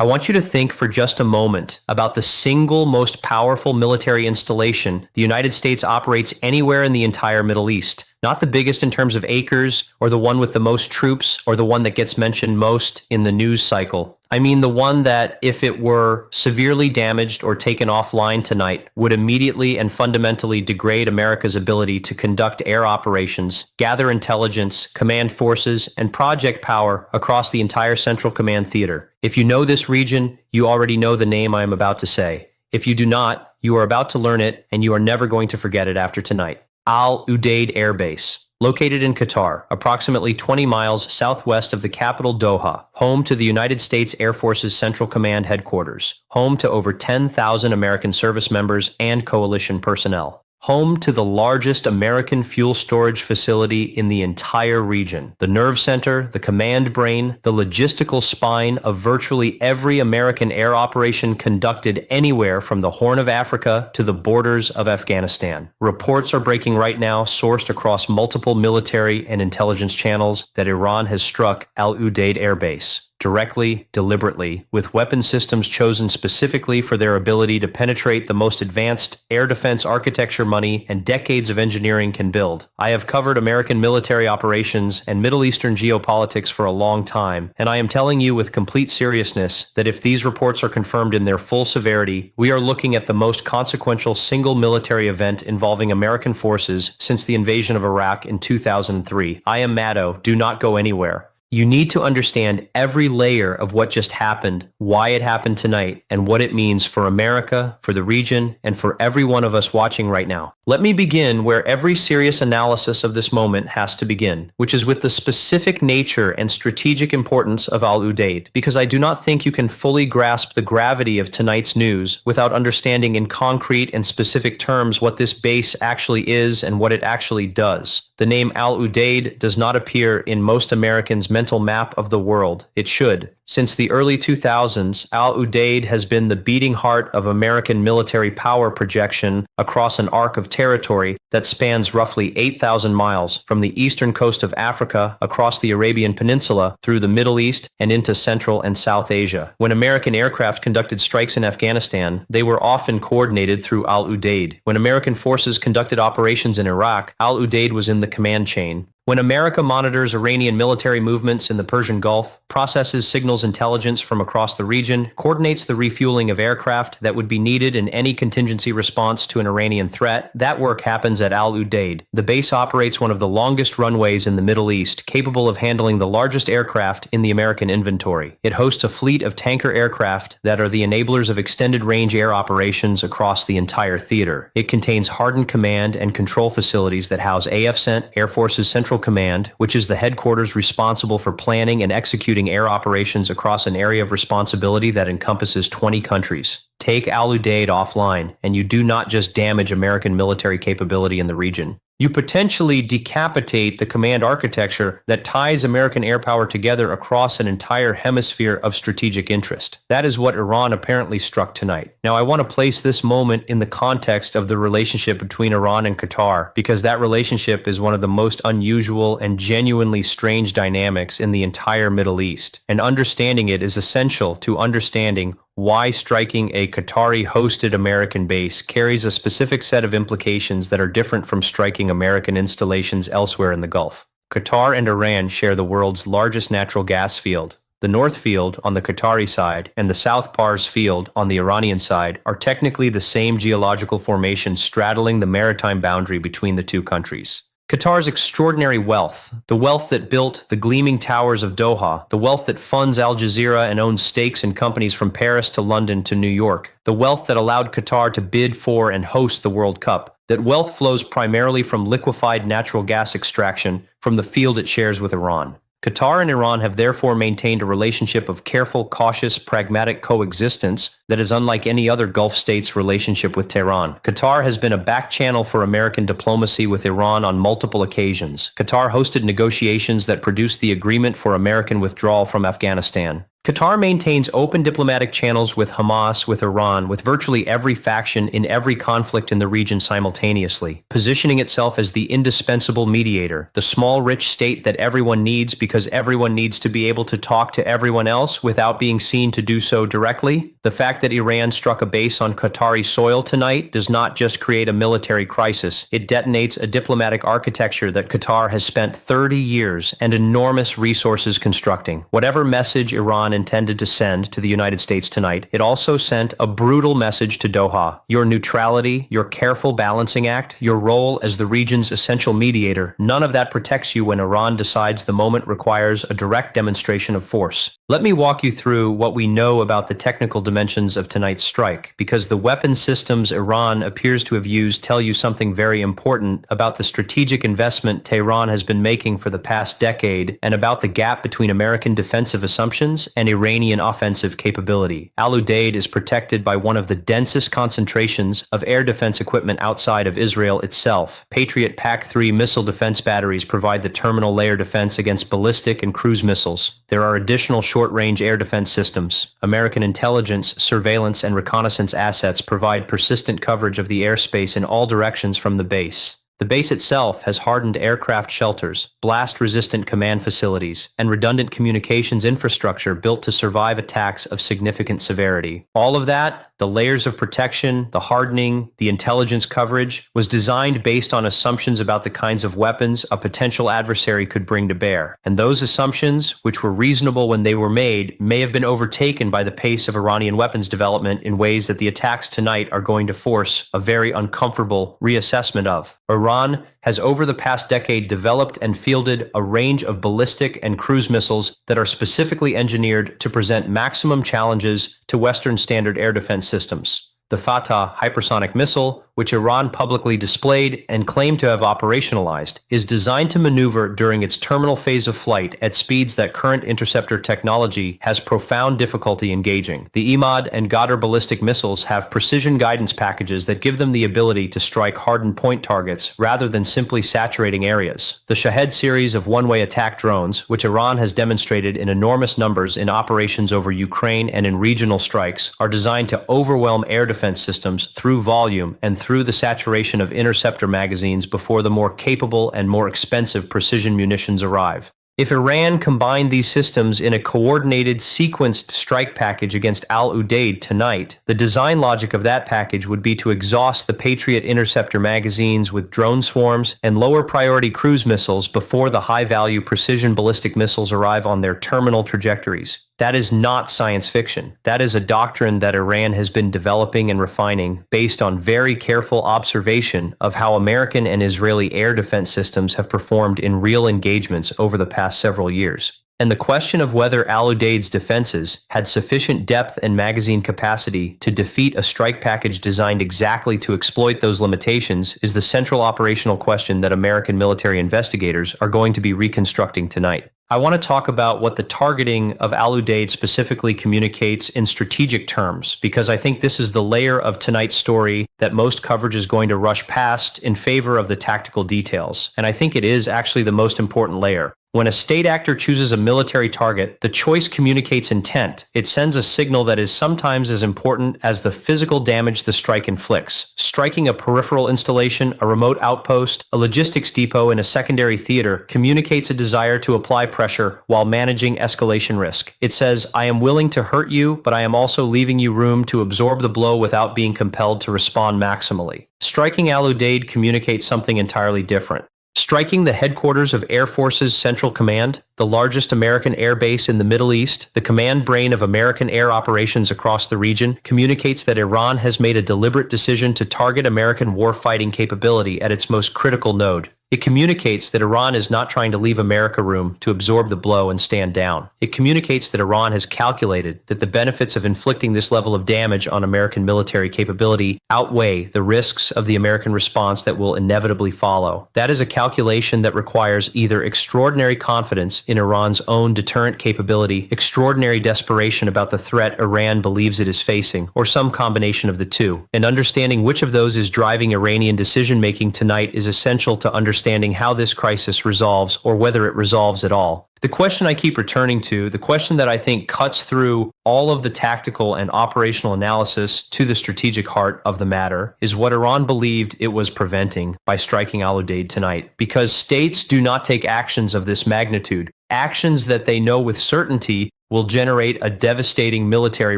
I want you to think for just a moment about the single most powerful military installation the United States operates anywhere in the entire Middle East. Not the biggest in terms of acres, or the one with the most troops, or the one that gets mentioned most in the news cycle. I mean the one that, if it were severely damaged or taken offline tonight, would immediately and fundamentally degrade America's ability to conduct air operations, gather intelligence, command forces, and project power across the entire Central Command theater. If you know this region, you already know the name I am about to say. If you do not, you are about to learn it, and you are never going to forget it after tonight. Udeid Air Base. Located in Qatar, approximately 20 miles southwest of the capital Doha, home to the United States Air Force's Central Command headquarters, home to over 10,000 American service members and coalition personnel. Home to the largest American fuel storage facility in the entire region, the nerve center, the command brain, the logistical spine of virtually every American air operation conducted anywhere from the Horn of Africa to the borders of Afghanistan. Reports are breaking right now, sourced across multiple military and intelligence channels, that Iran has struck Al Udeid Air Base. Directly, deliberately, with weapon systems chosen specifically for their ability to penetrate the most advanced air defense architecture money and decades of engineering can build. I have covered American military operations and Middle Eastern geopolitics for a long time, and I am telling you with complete seriousness that if these reports are confirmed in their full severity, we are looking at the most consequential single military event involving American forces since the invasion of Iraq in 2003. I am Maddow. Do not go anywhere. You need to understand every layer of what just happened, why it happened tonight, and what it means for America, for the region, and for every one of us watching right now. Let me begin where every serious analysis of this moment has to begin, which is with the specific nature and strategic importance of Al Udeid, because I do not think you can fully grasp the gravity of tonight's news without understanding in concrete and specific terms what this base actually is and what it actually does. The name Al Udeid does not appear in most Americans' mental map of the world. It should. Since the early 2000s, Al Udeid has been the beating heart of American military power projection across an arc of territory that spans roughly 8,000 miles from the eastern coast of Africa across the Arabian Peninsula through the Middle East and into Central and South Asia. When American aircraft conducted strikes in Afghanistan, they were often coordinated through Al Udeid. When American forces conducted operations in Iraq, Al Udeid was in the command chain. When America monitors Iranian military movements in the Persian Gulf, processes signals intelligence from across the region, coordinates the refueling of aircraft that would be needed in any contingency response to an Iranian threat, that work happens at Al Udeid. The base operates one of the longest runways in the Middle East, capable of handling the largest aircraft in the American inventory. It hosts a fleet of tanker aircraft that are the enablers of extended-range air operations across the entire theater. It contains hardened command and control facilities that house AFCENT, Air Force's Central Command, which is the headquarters responsible for planning and executing air operations across an area of responsibility that encompasses 20 countries. Take Al Udeid offline, and you do not just damage American military capability in the region. You potentially decapitate the command architecture that ties American air power together across an entire hemisphere of strategic interest. That is what Iran apparently struck tonight. Now, I want to place this moment in the context of the relationship between Iran and Qatar, because that relationship is one of the most unusual and genuinely strange dynamics in the entire Middle East. And understanding it is essential to understanding why striking a Qatari-hosted American base carries a specific set of implications that are different from striking American installations elsewhere in the Gulf. Qatar and Iran share the world's largest natural gas field. The North Field on the Qatari side and the South Pars Field on the Iranian side are technically the same geological formation straddling the maritime boundary between the two countries. Qatar's extraordinary wealth, the wealth that built the gleaming towers of Doha, the wealth that funds Al Jazeera and owns stakes in companies from Paris to London to New York, the wealth that allowed Qatar to bid for and host the World Cup, that wealth flows primarily from liquefied natural gas extraction from the field it shares with Iran. Qatar and Iran have therefore maintained a relationship of careful, cautious, pragmatic coexistence that is unlike any other Gulf state's relationship with Tehran. Qatar has been a back channel for American diplomacy with Iran on multiple occasions. Qatar hosted negotiations that produced the agreement for American withdrawal from Afghanistan. Qatar maintains open diplomatic channels with Hamas, with Iran, with virtually every faction in every conflict in the region simultaneously, positioning itself as the indispensable mediator, the small rich state that everyone needs because everyone needs to be able to talk to everyone else without being seen to do so directly. The fact that Iran struck a base on Qatari soil tonight does not just create a military crisis, it detonates a diplomatic architecture that Qatar has spent 30 years and enormous resources constructing. Whatever message Iran intended to send to the United States tonight, it also sent a brutal message to Doha. Your neutrality, your careful balancing act, your role as the region's essential mediator, none of that protects you when Iran decides the moment requires a direct demonstration of force. Let me walk you through what we know about the technical dimensions of tonight's strike, because the weapon systems Iran appears to have used tell you something very important about the strategic investment Tehran has been making for the past decade and about the gap between American defensive assumptions and Iranian offensive capability. Al Udeid is protected by one of the densest concentrations of air defense equipment outside of Israel itself. Patriot PAC-3 missile defense batteries provide the terminal layer defense against ballistic and cruise missiles. There are additional short-range air defense systems. American intelligence, surveillance, and reconnaissance assets provide persistent coverage of the airspace in all directions from the base. The base itself has hardened aircraft shelters, blast-resistant command facilities, and redundant communications infrastructure built to survive attacks of significant severity. All of that, the layers of protection, the hardening, the intelligence coverage, was designed based on assumptions about the kinds of weapons a potential adversary could bring to bear. And those assumptions, which were reasonable when they were made, may have been overtaken by the pace of Iranian weapons development in ways that the attacks tonight are going to force a very uncomfortable reassessment of. Iran has over the past decade developed and fielded a range of ballistic and cruise missiles that are specifically engineered to present maximum challenges to Western standard air defense systems. The Fatah hypersonic missile, which Iran publicly displayed and claimed to have operationalized, is designed to maneuver during its terminal phase of flight at speeds that current interceptor technology has profound difficulty engaging. The Imad and Ghadar ballistic missiles have precision guidance packages that give them the ability to strike hardened point targets rather than simply saturating areas. The Shahed series of one-way attack drones, which Iran has demonstrated in enormous numbers in operations over Ukraine and in regional strikes, are designed to overwhelm air defense systems through volume and through the saturation of interceptor magazines before the more capable and more expensive precision munitions arrive. If Iran combined these systems in a coordinated, sequenced strike package against Al Udeid tonight, the design logic of that package would be to exhaust the Patriot interceptor magazines with drone swarms and lower priority cruise missiles before the high-value precision ballistic missiles arrive on their terminal trajectories. That is not science fiction. That is a doctrine that Iran has been developing and refining based on very careful observation of how American and Israeli air defense systems have performed in real engagements over the past several years. And the question of whether Al Udeid's defenses had sufficient depth and magazine capacity to defeat a strike package designed exactly to exploit those limitations is the central operational question that American military investigators are going to be reconstructing tonight. I want to talk about what the targeting of Al Udeid specifically communicates in strategic terms, because I think this is the layer of tonight's story that most coverage is going to rush past in favor of the tactical details. And I think it is actually the most important layer. When a state actor chooses a military target, the choice communicates intent. It sends a signal that is sometimes as important as the physical damage the strike inflicts. Striking a peripheral installation, a remote outpost, a logistics depot in a secondary theater communicates a desire to apply pressure while managing escalation risk. It says, I am willing to hurt you, but I am also leaving you room to absorb the blow without being compelled to respond maximally. Striking Al Udeid communicates something entirely different. Striking the headquarters of Air Force's Central Command, the largest American air base in the Middle East, the command brain of American air operations across the region, communicates that Iran has made a deliberate decision to target American warfighting capability at its most critical node. It communicates that Iran is not trying to leave America room to absorb the blow and stand down. It communicates that Iran has calculated that the benefits of inflicting this level of damage on American military capability outweigh the risks of the American response that will inevitably follow. That is a calculation that requires either extraordinary confidence in Iran's own deterrent capability, extraordinary desperation about the threat Iran believes it is facing, or some combination of the two. And understanding which of those is driving Iranian decision-making tonight is essential to understanding how this crisis resolves or whether it resolves at all. The question I keep returning to, the question that I think cuts through all of the tactical and operational analysis to the strategic heart of the matter, is what Iran believed it was preventing by striking Al Udeid tonight. Because states do not take actions of this magnitude, actions that they know with certainty will generate a devastating military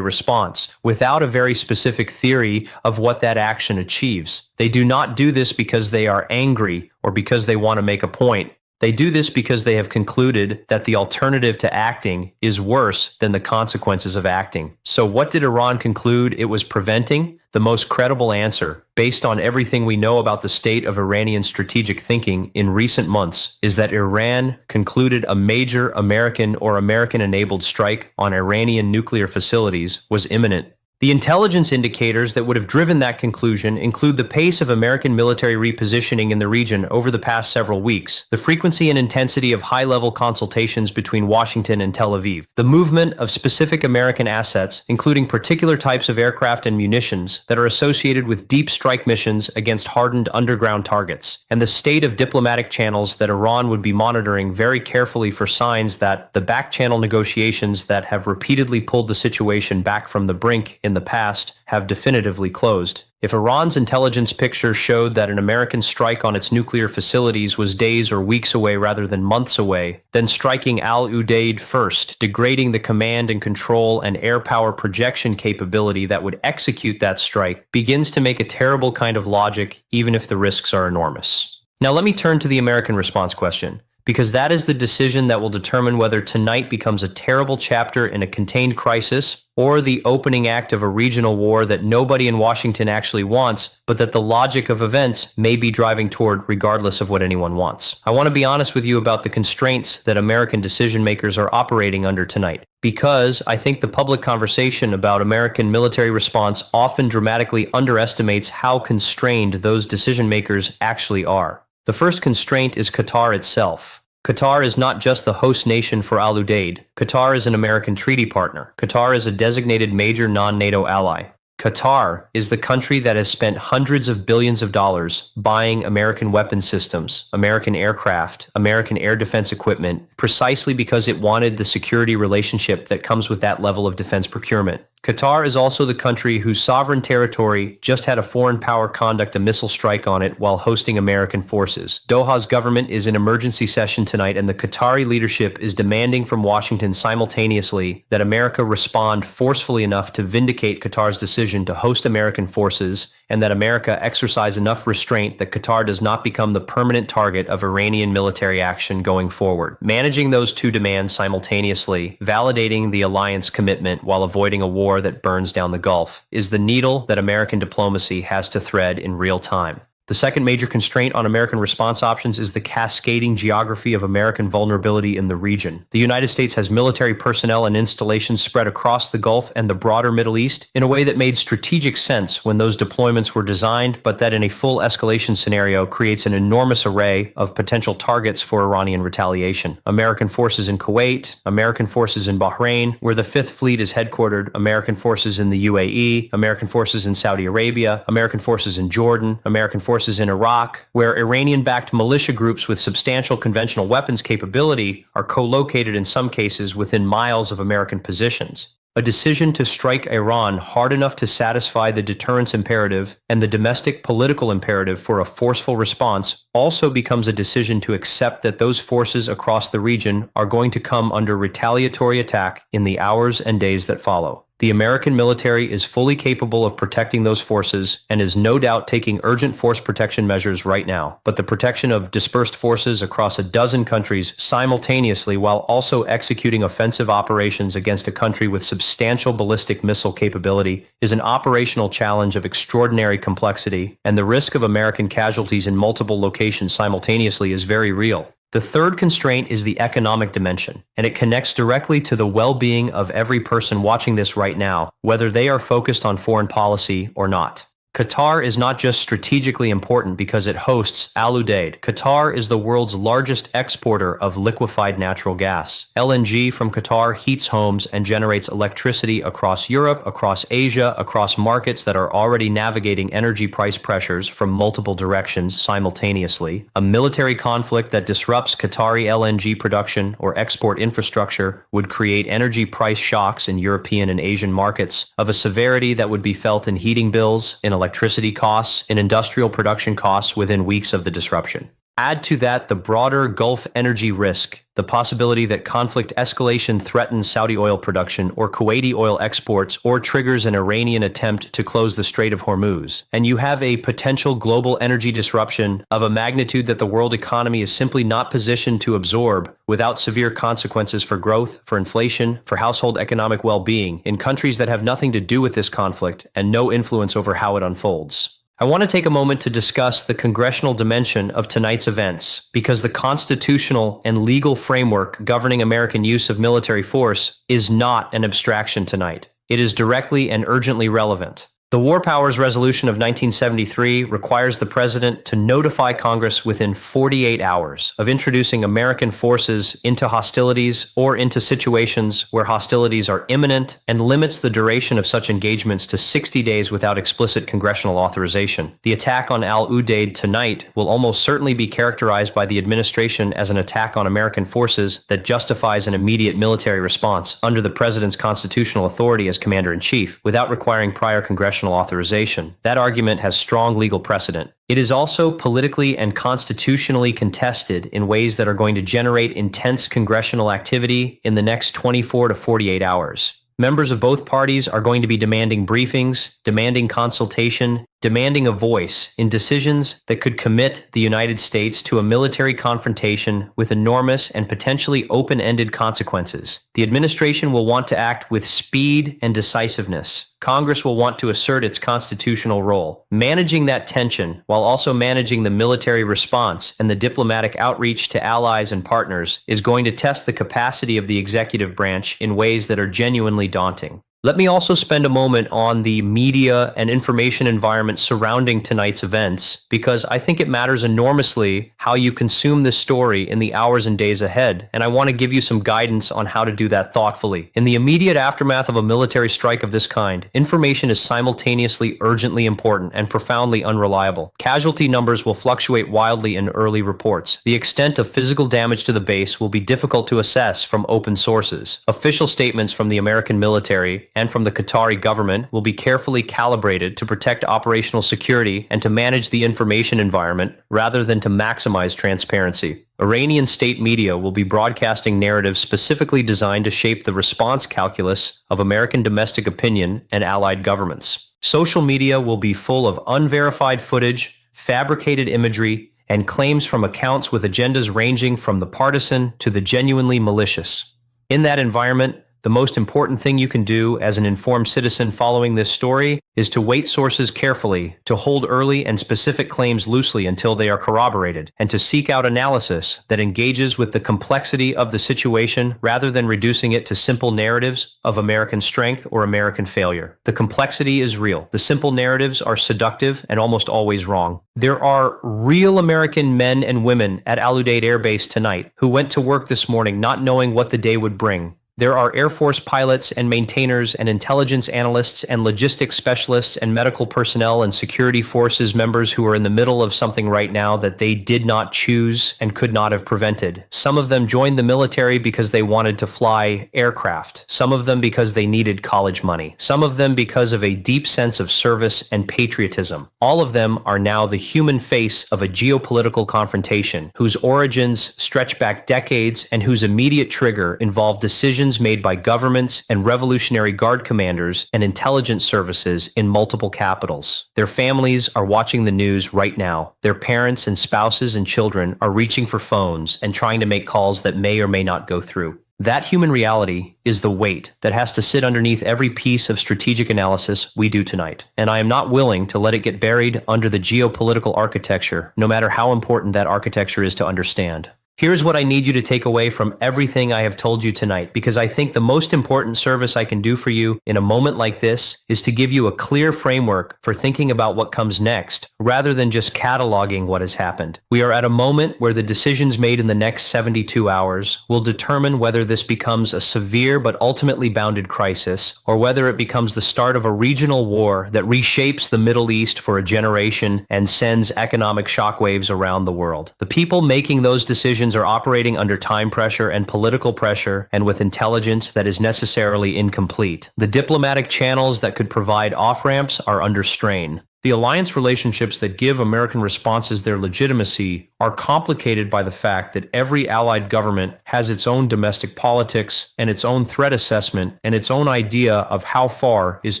response without a very specific theory of what that action achieves. They do not do this because they are angry or because they want to make a point. They do this because they have concluded that the alternative to acting is worse than the consequences of acting. So what did Iran conclude it was preventing? The most credible answer, based on everything we know about the state of Iranian strategic thinking in recent months, is that Iran concluded a major American or American-enabled strike on Iranian nuclear facilities was imminent. The intelligence indicators that would have driven that conclusion include the pace of American military repositioning in the region over the past several weeks, the frequency and intensity of high-level consultations between Washington and Tel Aviv, the movement of specific American assets, including particular types of aircraft and munitions that are associated with deep strike missions against hardened underground targets, and the state of diplomatic channels that Iran would be monitoring very carefully for signs that the back-channel negotiations that have repeatedly pulled the situation back from the brink in the past have definitively closed. If Iran's intelligence picture showed that an American strike on its nuclear facilities was days or weeks away rather than months away, then striking Al Udeid first, degrading the command and control and air power projection capability that would execute that strike, begins to make a terrible kind of logic, even if the risks are enormous. Now let me turn to the American response question, because that is the decision that will determine whether tonight becomes a terrible chapter in a contained crisis or the opening act of a regional war that nobody in Washington actually wants, but that the logic of events may be driving toward regardless of what anyone wants. I want to be honest with you about the constraints that American decision makers are operating under tonight, because I think the public conversation about American military response often dramatically underestimates how constrained those decision makers actually are. The first constraint is Qatar itself. Qatar is not just the host nation for Al Udeid. Qatar is an American treaty partner. Qatar is a designated major non-NATO ally. Qatar is the country that has spent hundreds of billions of dollars buying American weapons systems, American aircraft, American air defense equipment, precisely because it wanted the security relationship that comes with that level of defense procurement. Qatar is also the country whose sovereign territory just had a foreign power conduct a missile strike on it while hosting American forces. Doha's government is in emergency session tonight, and the Qatari leadership is demanding from Washington simultaneously that America respond forcefully enough to vindicate Qatar's decision to host American forces, and that America exercise enough restraint that Qatar does not become the permanent target of Iranian military action going forward. Managing those two demands simultaneously, validating the alliance commitment while avoiding a war that burns down the Gulf, is the needle that American diplomacy has to thread in real time. The second major constraint on American response options is the cascading geography of American vulnerability in the region. The United States has military personnel and installations spread across the Gulf and the broader Middle East in a way that made strategic sense when those deployments were designed, but that in a full escalation scenario creates an enormous array of potential targets for Iranian retaliation. American forces in Kuwait, American forces in Bahrain, where the Fifth Fleet is headquartered, American forces in the UAE, American forces in Saudi Arabia, American forces in Jordan, American forces in Iraq, where Iranian-backed militia groups with substantial conventional weapons capability are co-located in some cases within miles of American positions. A decision to strike Iran hard enough to satisfy the deterrence imperative and the domestic political imperative for a forceful response also becomes a decision to accept that those forces across the region are going to come under retaliatory attack in the hours and days that follow. The American military is fully capable of protecting those forces and is no doubt taking urgent force protection measures right now. But the protection of dispersed forces across a dozen countries simultaneously while also executing offensive operations against a country with substantial ballistic missile capability is an operational challenge of extraordinary complexity, and the risk of American casualties in multiple locations simultaneously is very real. The third constraint is the economic dimension, and it connects directly to the well-being of every person watching this right now, whether they are focused on foreign policy or not. Qatar is not just strategically important because it hosts Al Udeid. Qatar is the world's largest exporter of liquefied natural gas. LNG from Qatar heats homes and generates electricity across Europe, across Asia, across markets that are already navigating energy price pressures from multiple directions simultaneously. A military conflict that disrupts Qatari LNG production or export infrastructure would create energy price shocks in European and Asian markets of a severity that would be felt in heating bills, in electricity costs, in industrial production costs within weeks of the disruption. Add to that the broader Gulf energy risk, the possibility that conflict escalation threatens Saudi oil production or Kuwaiti oil exports or triggers an Iranian attempt to close the Strait of Hormuz, and you have a potential global energy disruption of a magnitude that the world economy is simply not positioned to absorb without severe consequences for growth, for inflation, for household economic well-being in countries that have nothing to do with this conflict and no influence over how it unfolds. I want to take a moment to discuss the congressional dimension of tonight's events, because the constitutional and legal framework governing American use of military force is not an abstraction tonight. It is directly and urgently relevant. The War Powers Resolution of 1973 requires the President to notify Congress within 48 hours of introducing American forces into hostilities or into situations where hostilities are imminent, and limits the duration of such engagements to 60 days without explicit congressional authorization. The attack on Al Udeid tonight will almost certainly be characterized by the administration as an attack on American forces that justifies an immediate military response under the President's constitutional authority as Commander-in-Chief, without requiring prior congressional authorization. That argument has strong legal precedent. It is also politically and constitutionally contested in ways that are going to generate intense congressional activity in the next 24 to 48 hours. Members of both parties are going to be demanding briefings, demanding consultation, demanding a voice in decisions that could commit the United States to a military confrontation with enormous and potentially open-ended consequences. The administration will want to act with speed and decisiveness. Congress will want to assert its constitutional role. Managing that tension while also managing the military response and the diplomatic outreach to allies and partners is going to test the capacity of the executive branch in ways that are genuinely daunting. Let me also spend a moment on the media and information environment surrounding tonight's events, because I think it matters enormously how you consume this story in the hours and days ahead, and I want to give you some guidance on how to do that thoughtfully. In the immediate aftermath of a military strike of this kind, information is simultaneously urgently important and profoundly unreliable. Casualty numbers will fluctuate wildly in early reports. The extent of physical damage to the base will be difficult to assess from open sources. Official statements from the American military and from the Qatari government will be carefully calibrated to protect operational security and to manage the information environment rather than to maximize transparency. Iranian state media will be broadcasting narratives specifically designed to shape the response calculus of American domestic opinion and allied governments. Social media will be full of unverified footage, fabricated imagery, and claims from accounts with agendas ranging from the partisan to the genuinely malicious. In that environment, the most important thing you can do as an informed citizen following this story is to weight sources carefully, to hold early and specific claims loosely until they are corroborated, and to seek out analysis that engages with the complexity of the situation rather than reducing it to simple narratives of American strength or American failure. The complexity is real. The simple narratives are seductive and almost always wrong. There are real American men and women at Al Udeid Air Base tonight who went to work this morning not knowing what the day would bring. There are Air Force pilots and maintainers and intelligence analysts and logistics specialists and medical personnel and security forces members who are in the middle of something right now that they did not choose and could not have prevented. Some of them joined the military because they wanted to fly aircraft. Some of them because they needed college money. Some of them because of a deep sense of service and patriotism. All of them are now the human face of a geopolitical confrontation whose origins stretch back decades and whose immediate trigger involved decisions made by governments and Revolutionary Guard commanders and intelligence services in multiple capitals. Their families are watching the news right now. Their parents and spouses and children are reaching for phones and trying to make calls that may or may not go through. That human reality is the weight that has to sit underneath every piece of strategic analysis we do tonight. And I am not willing to let it get buried under the geopolitical architecture, no matter how important that architecture is to understand. Here's what I need you to take away from everything I have told you tonight, because I think the most important service I can do for you in a moment like this is to give you a clear framework for thinking about what comes next, rather than just cataloging what has happened. We are at a moment where the decisions made in the next 72 hours will determine whether this becomes a severe but ultimately bounded crisis, or whether it becomes the start of a regional war that reshapes the Middle East for a generation and sends economic shockwaves around the world. The people making those decisions are operating under time pressure and political pressure, and with intelligence that is necessarily incomplete. The diplomatic channels that could provide off-ramps are under strain. The alliance relationships that give American responses their legitimacy are complicated by the fact that every allied government has its own domestic politics and its own threat assessment and its own idea of how far is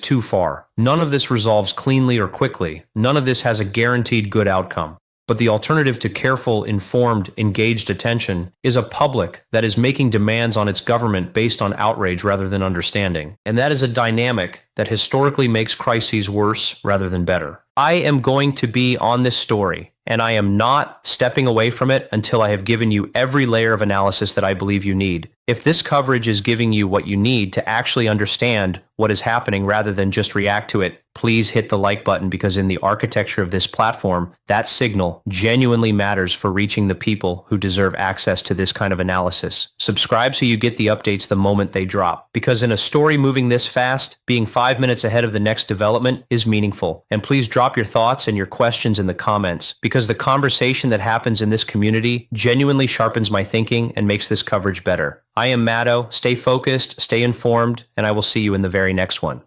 too far. None of this resolves cleanly or quickly. None of this has a guaranteed good outcome. But the alternative to careful, informed, engaged attention is a public that is making demands on its government based on outrage rather than understanding. And that is a dynamic that historically makes crises worse rather than better. I am going to be on this story, and I am not stepping away from it until I have given you every layer of analysis that I believe you need. If this coverage is giving you what you need to actually understand what is happening rather than just react to it, please hit the like button, because in the architecture of this platform, that signal genuinely matters for reaching the people who deserve access to this kind of analysis. Subscribe so you get the updates the moment they drop, because in a story moving this fast, being 5 minutes ahead of the next development is meaningful. And please drop your thoughts and your questions in the comments, because the conversation that happens in this community genuinely sharpens my thinking and makes this coverage better. I am Maddow. Stay focused, stay informed, and I will see you in the very next one.